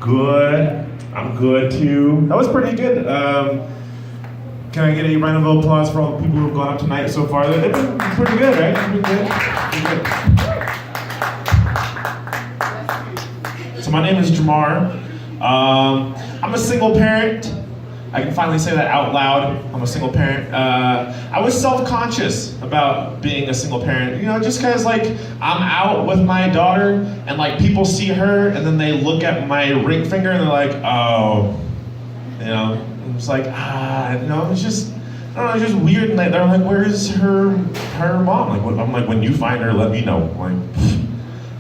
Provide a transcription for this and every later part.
Good. I'm good too. That was pretty good. Can I get a round of applause for all the people who have gone up tonight so far? They've been pretty good, right? Pretty good. Pretty good. So my name is Jamar. I'm a single parent. I can finally say that out loud. I'm a single parent. I was self-conscious about being a single parent, just because like I'm out with my daughter and like people see her and then they look at my ring finger and they're like, oh, it's like, it's just, I don't know, it's just weird. And they're like, where's her mom? Like, I'm like, when you find her, let me know. Like,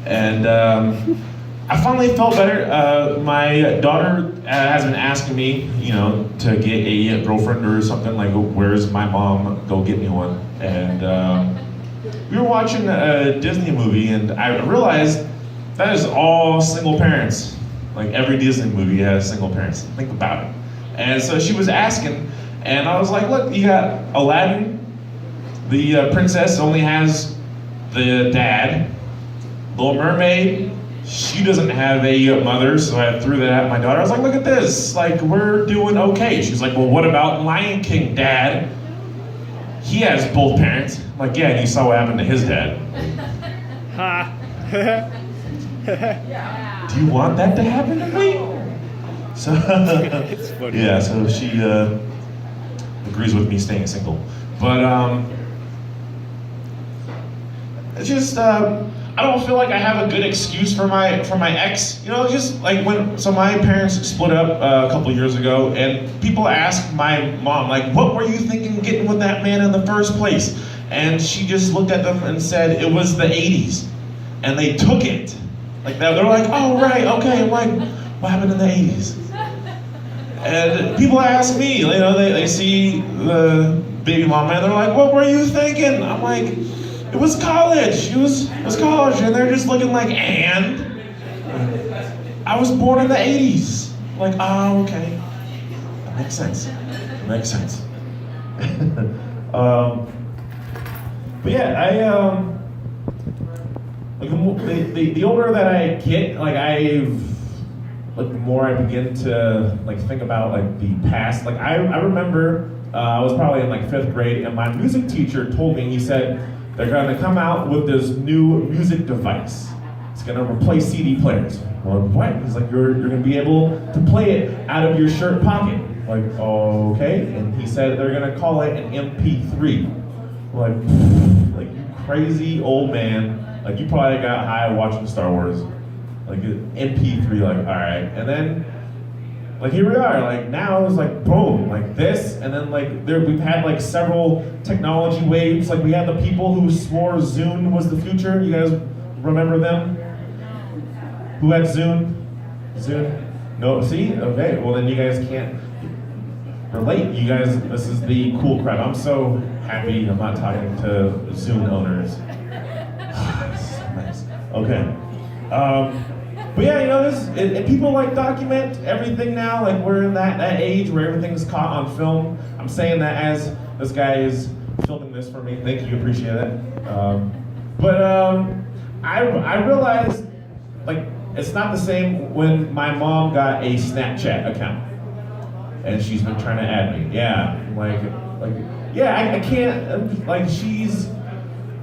and I finally felt better. My daughter has been asking me, to get a girlfriend or something, like, where's my mom? Go get me one. And we were watching a Disney movie, and I realized that is all single parents. Like, every Disney movie has single parents. Think about it. And so she was asking, and I was like, look, you got Aladdin. The princess only has the dad. Little Mermaid, she doesn't have a mother, so I threw that at my daughter. I was like, look at this, like, we're doing okay. She's like, well, what about Lion King, Dad? He has both parents. I'm like, yeah, and you saw what happened to his dad. Ha. Do you want that to happen to me? So, It's funny. yeah, so she agrees with me staying single. But, it's just, I don't feel like I have a good excuse for my ex. Just like so my parents split up a couple years ago, and people asked my mom, like, what were you thinking getting with that man in the first place? And she just looked at them and said, it was the 80s. And they took it. Like that, they're like, oh, right, okay. I'm like, what happened in the 80s? And people ask me, they see the baby mama, and they're like, what were you thinking? I'm like, it was college. It was college, and they're just looking like, and I was born in the 80s. Like, oh, okay, that makes sense. That makes sense. But yeah, the older that I get, the more I begin to think about the past. Like I remember I was probably in 5th grade, and my music teacher told me, he said, they're going to come out with this new music device. It's going to replace CD players. Well, what? He's like, you're going to be able to play it out of your shirt pocket. Like, okay. And he said they're going to call it an MP3. Like you crazy old man. Like, you probably got high watching Star Wars. Like, MP3, all right. And then, here we are, now it's boom, this, and then we've had several technology waves. We had the people who swore Zune was the future. You guys remember them? Who had Zune? Zune? No, see? Okay, well then you guys can't relate. You guys, this is the cool crowd. I'm so happy I'm not talking to Zune owners. Nice. Okay. But yeah, and people document everything now. We're in that age where everything's caught on film. I'm saying that as this guy is filming this for me. Thank you, appreciate it. But I realized it's not the same when my mom got a Snapchat account, and she's been trying to add me. Yeah, I can't. She's.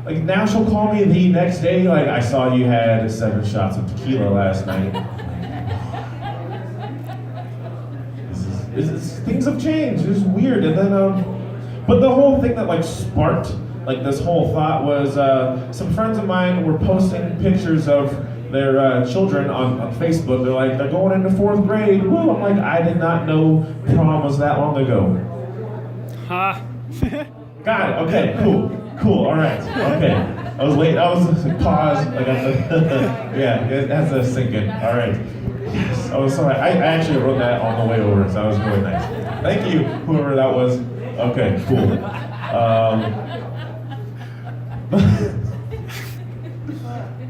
Now she'll call me the next day, I saw you had 7 shots of tequila last night. Things have changed, it's weird. And then, but the whole thing that sparked this whole thought was some friends of mine were posting pictures of their children on Facebook. They're like, they're going into 4th grade. Woo! I'm like, I did not know prom was that long ago. Ha. Got it, okay, cool, all right, okay. I was late, I was paused, yeah, it has to sink in, all right. Yes, I was sorry, I actually wrote that on the way over, so that was really nice. Thank you, whoever that was. Okay, cool.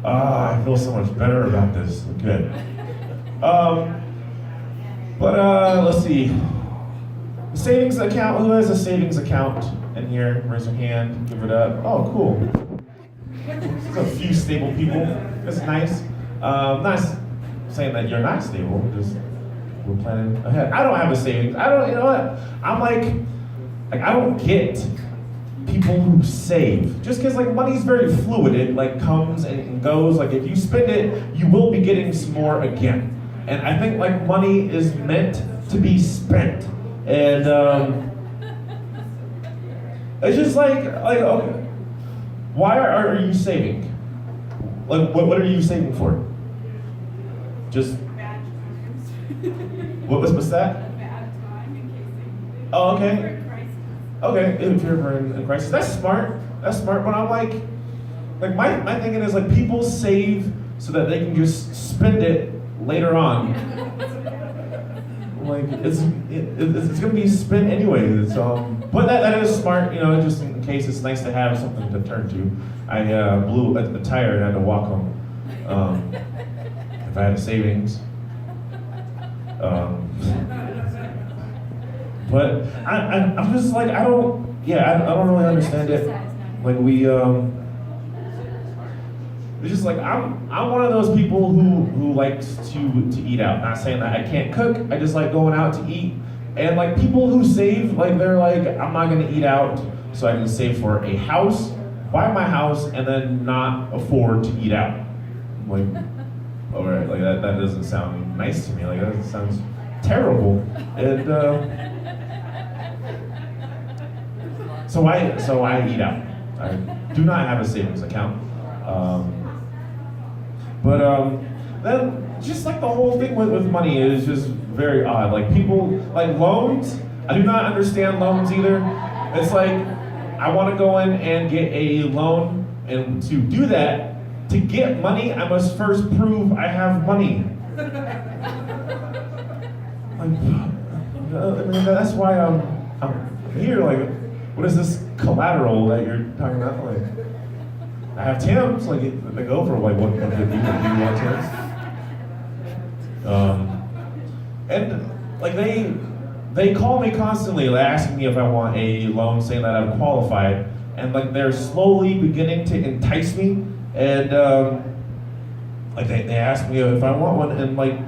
I feel so much better about this, good. Let's see. Savings account, who has a savings account in here? Raise your hand, give it up. Oh, cool. There's a few stable people. That's nice. Nice. saying that you're not stable. Just we're planning ahead. I don't have a savings. I don't. You know what? I'm like I don't get people who save. Just because like money's very fluid. It like comes and goes. Like if you spend it, you will be getting some more again. And I think like money is meant to be spent. And it's just like okay, why are you saving? Like what are you saving for? Just Bad times. what's that? Bad time in case they Oh, okay. are in crisis. Okay, if you're ever in crisis, that's smart. That's smart. But I'm like my thinking is like people save so that they can just spend it later on. Like it's gonna be spent anyway. So, but that is smart. You know, just in case it's nice to have something to turn to. I blew a tire and had to walk home. If I had a savings. But I'm just like I don't really understand it. Like it's just like I'm one of those people who likes to eat out. Not saying that I can't cook. I just like going out to eat. And like people who save, like they're like I'm not gonna eat out, so I can save for a house, buy my house, and then not afford to eat out. I'm like, all right, like that doesn't sound nice to me. Like that sounds terrible. And so I eat out. I do not have a savings account. But then just like the whole thing with money is just very odd. Like people, like loans, I do not understand loans either. It's like, I want to go in and get a loan, and to do that, to get money, I must first prove I have money. Like, I mean, that's why I'm here. Like, what is this collateral that you're talking about? Like, I have Tim's, like they go for like 150. You want Tim's? And like they call me constantly, like, asking me if I want a loan, saying that I'm qualified, and like they're slowly beginning to entice me, and like they ask me if I want one, and like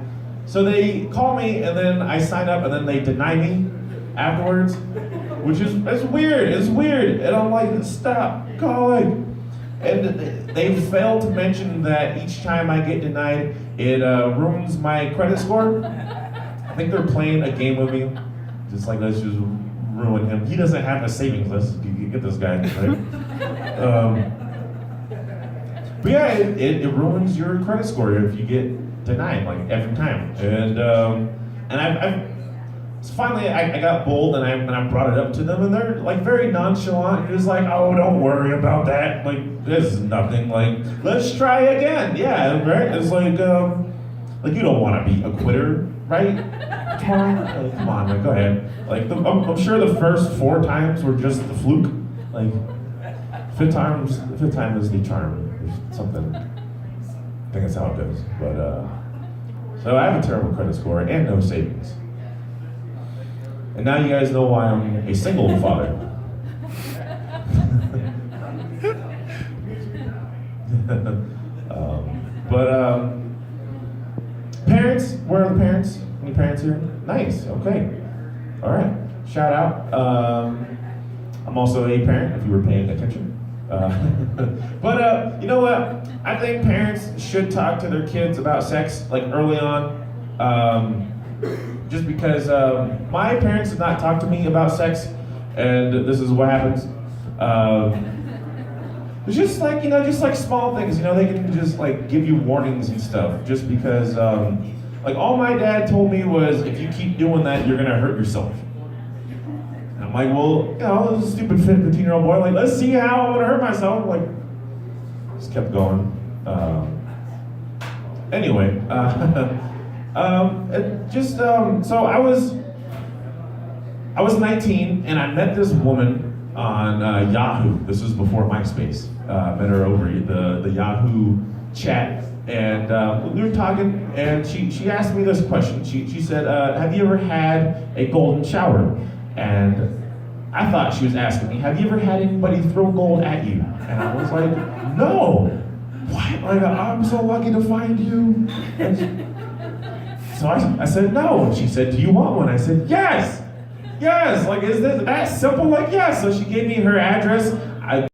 so they call me, and then I sign up, and then they deny me afterwards, which is it's weird, and I'm like, stop calling. And they fail to mention that each time I get denied, it ruins my credit score. I think they're playing a game with me. Just like, let's just ruin him. He doesn't have a savings list. You get this guy, right? But yeah, it ruins your credit score if you get denied, like every time. And I've finally I got bold and I brought it up to them, and they're like very nonchalant. You're just like, oh, don't worry about that. Like this is nothing. Like let's try again. Yeah, right. It's like you don't want to be a quitter, right? Come on, like, go ahead. Like I'm sure the first 4 times were just the fluke. Like fifth time is the charm. Or something. I think that's how it goes. But so I have a terrible credit score and no savings. And now you guys know why I'm a single father. Parents, where are the parents? Any parents here? Nice, okay. All right, shout out. I'm also a parent, if you were paying attention. But you know what? I think parents should talk to their kids about sex, like early on. Just because my parents did not talk to me about sex, and this is what happens. It's just like, just like small things, they can just like give you warnings and stuff, just because, like all my dad told me was, if you keep doing that, you're gonna hurt yourself. And I'm like, well, this is a stupid 15-year-old boy, like, let's see how I'm gonna hurt myself. Like, just kept going. Anyway, so I was 19, and I met this woman on Yahoo. This was before MySpace. Met her over the Yahoo chat, and we were talking, and she asked me this question. She said, have you ever had a golden shower? And I thought she was asking me, have you ever had anybody throw gold at you? And I was like, no. What? Like, I'm so lucky to find you. So I said no. And she said, do you want one? I said, yes. Yes. Like, is this that simple? Like, yes. So she gave me her address.